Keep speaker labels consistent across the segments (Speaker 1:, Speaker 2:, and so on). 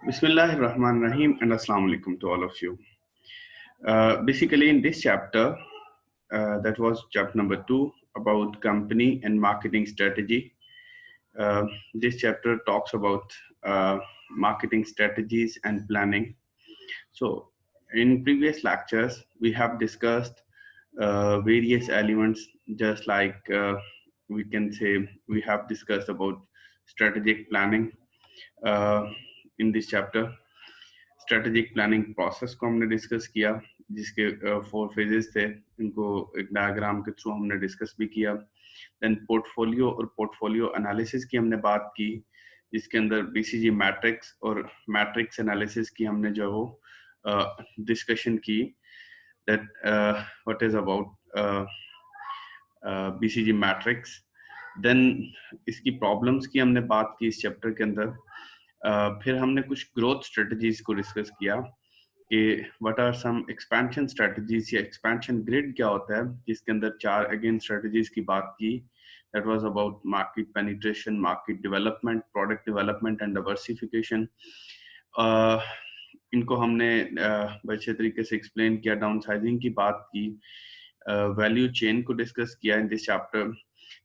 Speaker 1: Bismillahirrahmanirrahim and Assalamu alaikum to all of you. Basically, in this chapter, that was chapter number 2 about company and marketing strategy. This chapter talks about marketing strategies and planning. So, in previous lectures, we have discussed various elements, just like we can say we have discussed about strategic planning uh, in this chapter. Strategic planning process को हमने discuss किया, जिसके 4 phases थे, इनको एक diagram के through हमने discuss भी किया। देन पोर्टफोलियो और पोर्टफोलियो एनालिसिस की हमने बात की, जिसके अंदर बीसीजी मैट्रिक्स और मैट्रिक्स एनालिसिस की हमने जो वो डिस्कशन की, that what is about BCG matrix. Then इसकी प्रॉब्लम्स की हमने बात की इस चैप्टर के अंदर। फिर हमने कुछ ग्रोथ स्ट्रेटजीज को डिस्कस किया कि what are some expansion strategies या एक्सपेंशन ग्रिड क्या होता है, जिसके अंदर 4 अगेन स्ट्रेटजीज की बात की। That was about market penetration, market development, product development and diversification. इनको हमने अच्छे तरीके से एक्सप्लेन किया। डाउन साइजिंग की बात की, वैल्यू चेन को डिस्कस किया in this chapter.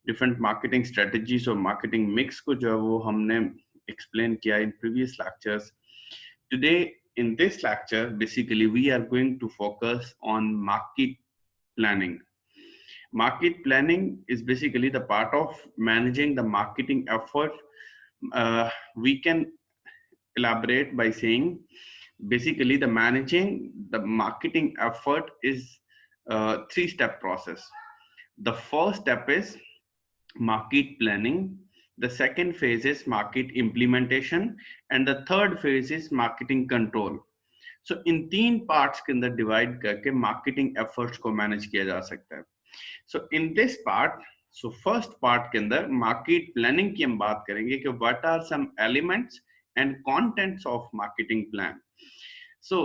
Speaker 1: Different marketing strategies और मार्केटिंग मिक्स को जो है वो हमने explained kiya in previous lectures. Today in this lecture, basically we are going to focus on market planning. Market planning is basically the part of managing the marketing effort. We can elaborate by saying basically the managing the marketing effort is a 3-step process. The first step is market planning, the second phase is market implementation, and the third phase is marketing control. So in 3 parts के अंदर divide करके marketing efforts को manage किया जा सकता है. So in this part, so first part के अंदर market planning की हम बात करेंगे कि what are some elements and contents of marketing plan. So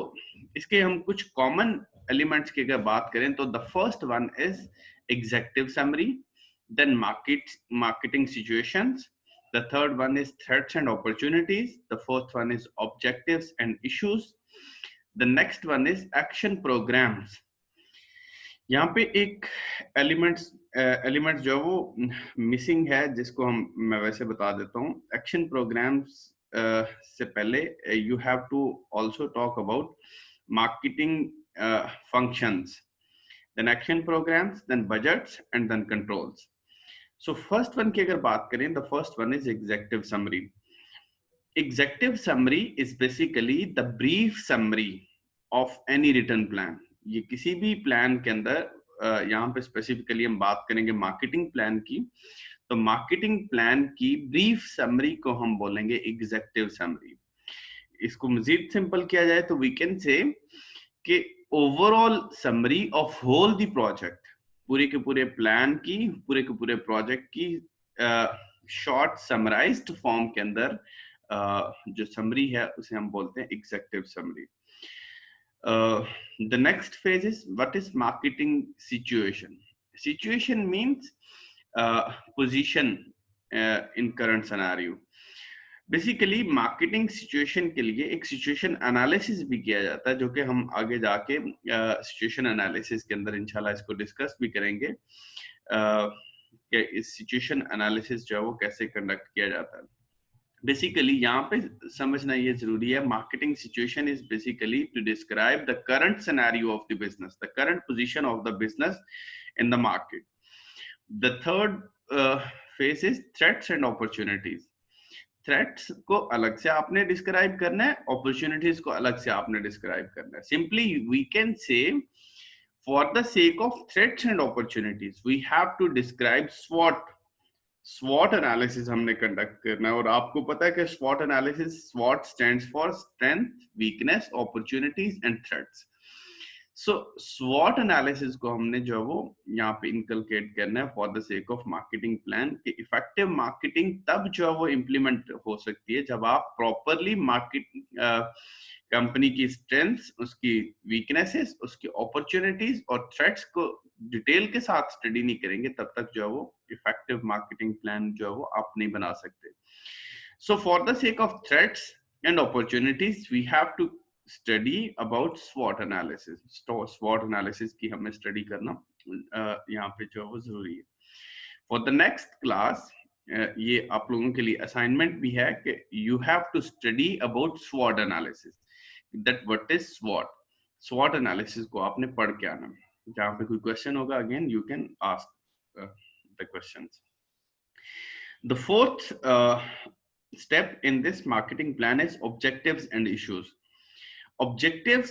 Speaker 1: इसके हम कुछ common elements की अगर बात करें तो the first one is executive summary, then marketing situations, the third one is threats and opportunities, the fourth one is objectives and issues, the next one is action programs. यहाँ पे एक element जो वो मिसिंग है, जिसको मैं वैसे बता देता हूँ। एक्शन प्रोग्राम्स से पहले you have to also talk about marketing functions, then action programs, then budgets, and then controls. So first one की अगर बात करें, the first one is executive summary. Executive summary is basically the brief summary of any written plan. ये किसी भी plan के अंदर यहाँ पे स्पेसिफिकली हम बात करेंगे मार्केटिंग प्लान की, तो मार्केटिंग प्लान की ब्रीफ समरी को हम बोलेंगे एग्जेक्टिव समरी। इसको मजीद सिंपल किया जाए तो वी कैन से कि overall summary of whole the project, पूरे के पूरे प्लान की, पूरे के पूरे प्रोजेक्ट की शॉर्ट समराइज्ड फॉर्म के अंदर जो समरी है उसे हम बोलते हैं executive summary. The next phase is what is marketing situation. Situation means position in current scenario. Basically marketing situation के लिए एक सिचुएशन एनालिसिस भी किया जाता है, जो कि हम आगे जाके सिचुएशन एनालिसिस के अंदर इंशाल्लाह इसको डिस्कस भी करेंगे कि इस सिचुएशन एनालिसिस जो है वो कैसे कंडक्ट किया जाता है। बेसिकली यहाँ पे समझना ये जरूरी है, marketing situation is basically to describe the current scenario of the business, the current position of the business in the market. The third phase is threats and opportunities. Threats को अलग से आपने डिस्क्राइब करना है, अपॉर्चुनिटीज को अलग से आपने डिस्क्राइब करना है। सिंपली वी कैन से for the sake of threats and opportunities we have to describe स्वॉट analysis हमने कंडक्ट करना है। और आपको पता है कि स्वॉट analysis, स्वॉट stands for strength, weakness, opportunities and threats. So स्वॉट analysis को हमने जो है वो यहाँ पे इनकलकेट करना है for the sake of marketing plan. कि इफेक्टिव मार्केटिंग तब जो है वो इम्प्लीमेंट हो सकती है जब आप प्रॉपरली मार्केट कंपनी की स्ट्रेंथ्स, उसकी वीकनेसेस, उसकी अपॉर्चुनिटीज और थ्रेट्स को डिटेल के साथ स्टडी नहीं करेंगे, तब तक जो है वो इफेक्टिव मार्केटिंग प्लान जो है वो आप नहीं बना सकते। So for the sake of threats and opportunities, we have to study about SWOT analysis. SWOT analysis की हमें study करना यहाँ पे जो वो जरूरी है. For the next class, ये आप लोगों के लिए assignment भी है कि you have to study about SWOT analysis. That what is SWOT? SWOT analysis को आपने पढ़ के आना. जहाँ पे कोई question होगा, again you can ask the questions. The fourth step in this marketing plan is objectives and issues. Objectives,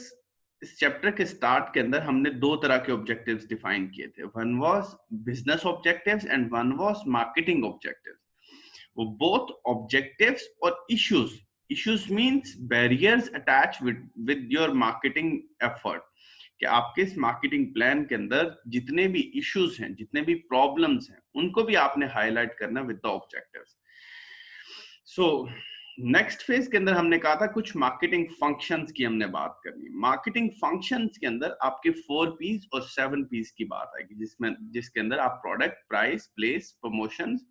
Speaker 1: इस चैप्टर के स्टार्ट के अंदर हमने दो तरह के ऑब्जेक्टिव्स डिफाइन किए थे. One was business objectives and one was marketing objectives. वो बोथ ऑब्जेक्टिव्स और issues means barriers attach with your marketing effort. कि आपके इस मार्केटिंग प्लान के अंदर जितने भी इश्यूज हैं, जितने भी प्रॉब्लम्स हैं, उनको भी आपने हाईलाइट करना with the objectives. So next phase के अंदर हमने कहा था कुछ मार्केटिंग फंक्शंस की हमने बात करनी. मार्केटिंग फंक्शंस के अंदर आपके 4 P's और 7 P's की बात आएगी, जिसके अंदर आप product, price, place, promotions,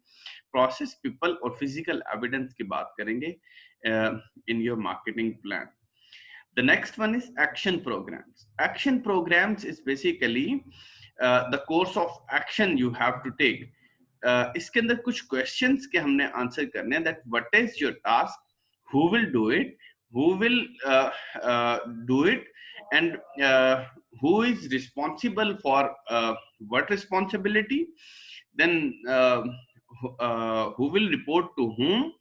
Speaker 1: process, people और फिजिकल एविडेंस की बात करेंगे in your marketing plan. The next one is action programs. Action programs is basically the course of action you have to take. इसके अंदर कुछ questions के हमने answer करने हैं. That what is your task, who will do it, who will do it, and who is responsible for what responsibility. Then who will report to whom.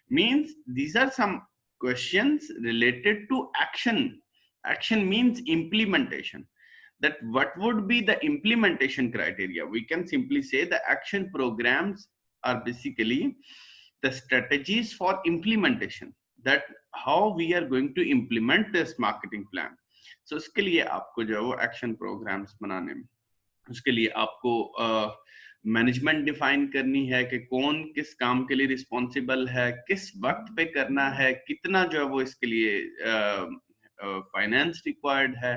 Speaker 1: Means these are some questions related to action. Action means implementation. That what would be the implementation criteria? We can simply say the action programs are basically the strategies for implementation. That how we are going to implement this marketing plan. So इसके लिए आपको जो है वो action programs बनाने में, उसके लिए आपको मैनेजमेंट डिफाइन करनी है कि कौन किस काम के लिए रिस्पॉन्सिबल है, किस वक्त पे करना है, कितना जो है वो इसके लिए फाइनेंस रिक्वायर्ड है,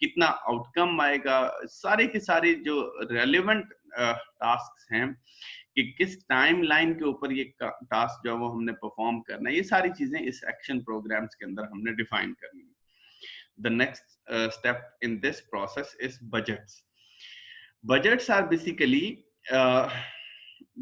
Speaker 1: कितना आउटकम आएगा. सारे के सारे जो रेलेवेंट टास्क हैं कि किस टाइम लाइन के ऊपर ये टास्क जो है वो हमने परफॉर्म करना है, ये सारी चीजें इस एक्शन प्रोग्राम्स के अंदर हमने डिफाइन करनी है. The next step in this process is budgets. Budgets are basically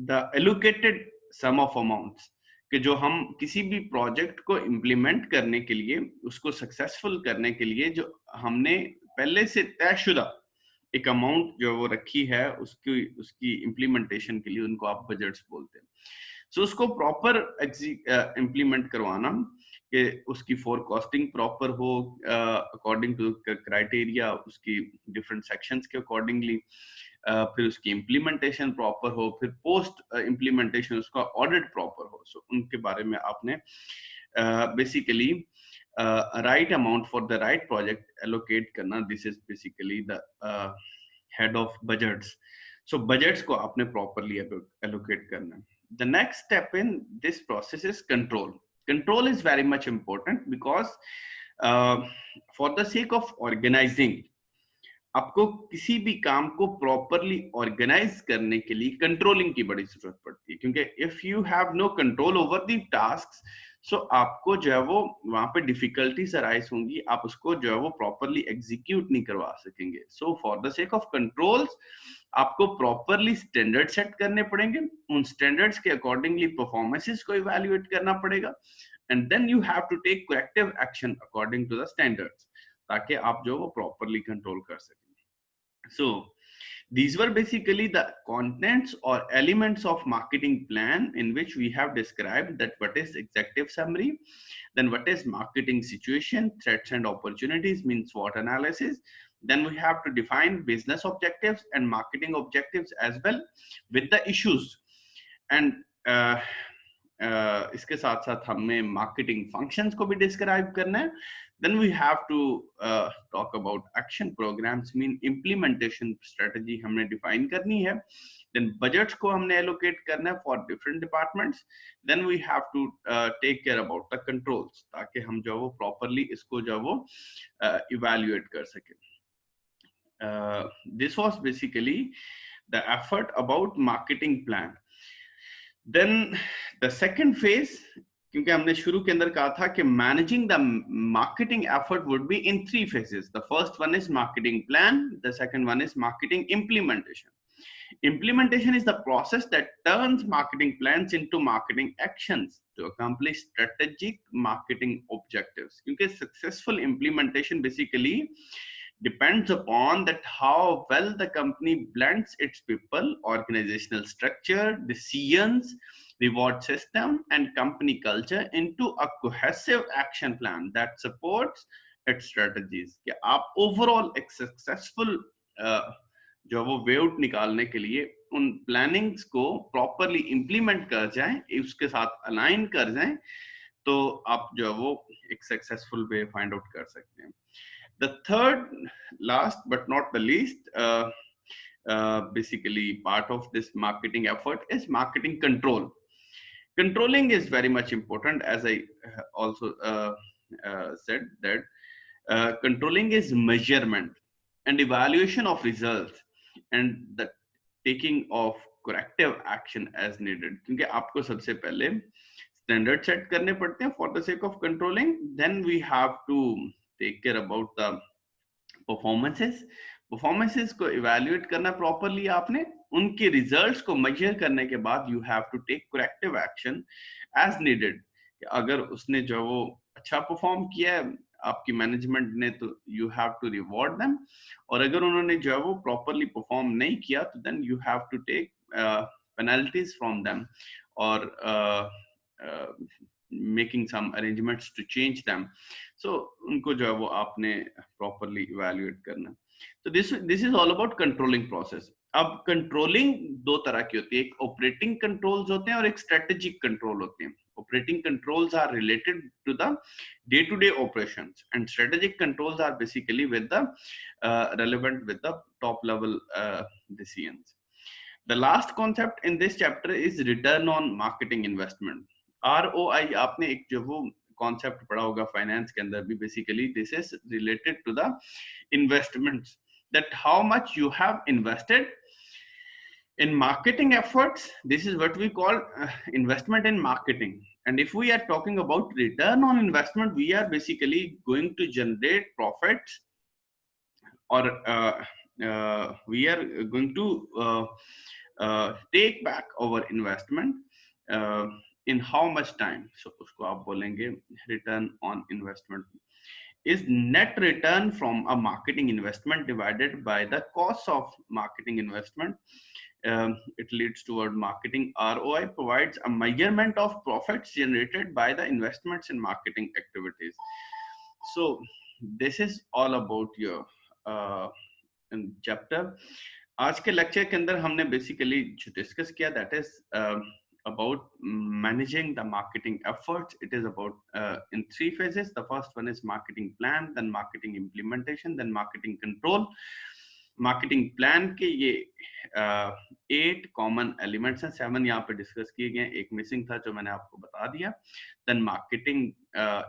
Speaker 1: the allocated sum of amounts कि जो हम किसी भी प्रोजेक्ट को इम्प्लीमेंट करने के लिए, उसको सक्सेसफुल करने के लिए जो हमने पहले से तयशुदा एक अमाउंट जो वो रखी है उसकी इम्प्लीमेंटेशन के लिए, उनको आप बजट्स बोलते हैं. सो उसको प्रॉपर इम्प्लीमेंट करवाना कि उसकी फोरकास्टिंग प्रॉपर हो अकॉर्डिंग टू क्राइटेरिया, उसकी डिफरेंट सेक्शंस के अकॉर्डिंगली, फिर उसकी इम्प्लीमेंटेशन प्रॉपर हो, फिर पोस्ट इम्प्लीमेंटेशन उसका ऑडिट प्रॉपर हो. सो उनके बारे में आपने basically right amount for the right project allocate करना. This is basically the head of budgets. So budgets को आपने प्रॉपरली एलोकेट करना. The next step in this process is control. Control is very much important because for the sake of organizing, आपको किसी भी काम को properly organise करने के लिए कंट्रोलिंग की बड़ी जरूरत पड़ती है. क्योंकि if you have no control over the task, so आपको जो है वो वहां पे डिफिकल्टीज अराइज होंगी, आप उसको जो है वो प्रॉपरली एग्जीक्यूट नहीं करवा सकेंगे. So for the sake of controls आपको प्रॉपरली स्टैंडर्ड सेट करने पड़ेंगे. उन स्टैंडर्ड्स के अकॉर्डिंगली परफॉर्मेंसेस को इवैल्यूएट करना पड़ेगा, and then you have to take corrective action according to the standards, ताकि आप जो वो प्रॉपरली कंट्रोल कर सकें. So these were basically the contents or elements of marketing plan, in which we have described that what is executive summary, then what is marketing situation, threats and opportunities, means SWOT analysis. Then we have to define business objectives and marketing objectives as well with the issues. And इसके साथ साथ हमें marketing functions को भी describe करना है. Then we have to talk about action programs, mean implementation strategy हमने define करनी है. Then budgets को हमने allocate करना है for different departments. Then we have to take care about the controls, ताकि हम जो वो properly इसको जो वो evaluate कर सकें. This was basically the effort about marketing plan. Then the second phase क्योंकि हमने शुरू के अंदर कहा था कि managing the marketing effort would be in 3 phases. The first one is marketing plan, the second one is marketing implementation. Implementation is the process that turns marketing plans into marketing actions to accomplish strategic marketing objectives. क्योंकि successful implementation basically depends upon that how well the company blends its people, organizational structure, decisions, reward system, and company culture into a cohesive action plan that supports its strategies. कि आप overall एक successful जो वो way out निकालने के लिए उन plannings को प्रॉपरली इंप्लीमेंट कर जाएं, उसके साथ अलाइन कर जाएं, तो आप जो वो एक सक्सेसफुल वे फाइंड आउट कर सकते हैं. The third, last but not the least, basically part of this marketing effort is marketing control. Controlling is very much important, as I also said that controlling is measurement and evaluation of results and the taking of corrective action as needed. क्योंकि आपको सबसे पहले standard set करने पड़ते हैं for the sake of controlling. Then we have to take care about the performances को evaluate करना properly आपने, उनके results को measure करने के बाद you have to take corrective action as needed. अगर उसने जो वो अच्छा perform किया है आपकी मैनेजमेंट ने, तो you have to reward them, और अगर उन्होंने जो है वो प्रॉपरली परफॉर्म नहीं किया तो then you have to take penalties from them और making some arrangements to change them. So उनको जो है वो आपने प्रॉपरली इवैल्यूएट करना. तो this is all about controlling process. अब कंट्रोलिंग दो तरह की होती है, एक ऑपरेटिंग कंट्रोल्स होते हैं और एक स्ट्रेटेजिक कंट्रोल होते हैं. Operating controls are related to the day-to-day operations, and strategic controls are basically with the relevant with the top-level decisions. The last concept in this chapter is return on marketing investment. ROI आपने एक जो वो concept पढ़ा होगा finance के अंदर भी, basically this is related to the investments, that how much you have invested in marketing efforts. This is what we call investment in marketing. And if we are talking about return on investment, we are basically going to generate profits, or we are going to take back our investment in how much time. So usko aap bolenge return on investment is net return from a marketing investment divided by the cost of marketing investment. It leads toward marketing. ROI provides a measurement of profits generated by the investments in marketing activities. So this is all about your chapter. आज के lecture के अंदर हमने basically जो discuss किया, that is about managing the marketing efforts. It is about in 3 phases. The first one is marketing plan, then marketing implementation, then marketing control. Marketing plan के ये 8 common elements हैं, 7 यहाँ पे डिस्कस किए गए, एक मिसिंग था जो मैंने आपको बता दिया. Then marketing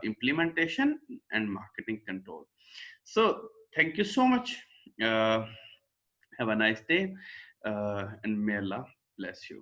Speaker 1: implementation and marketing control. So thank you so much. Have a nice day and may Allah bless you.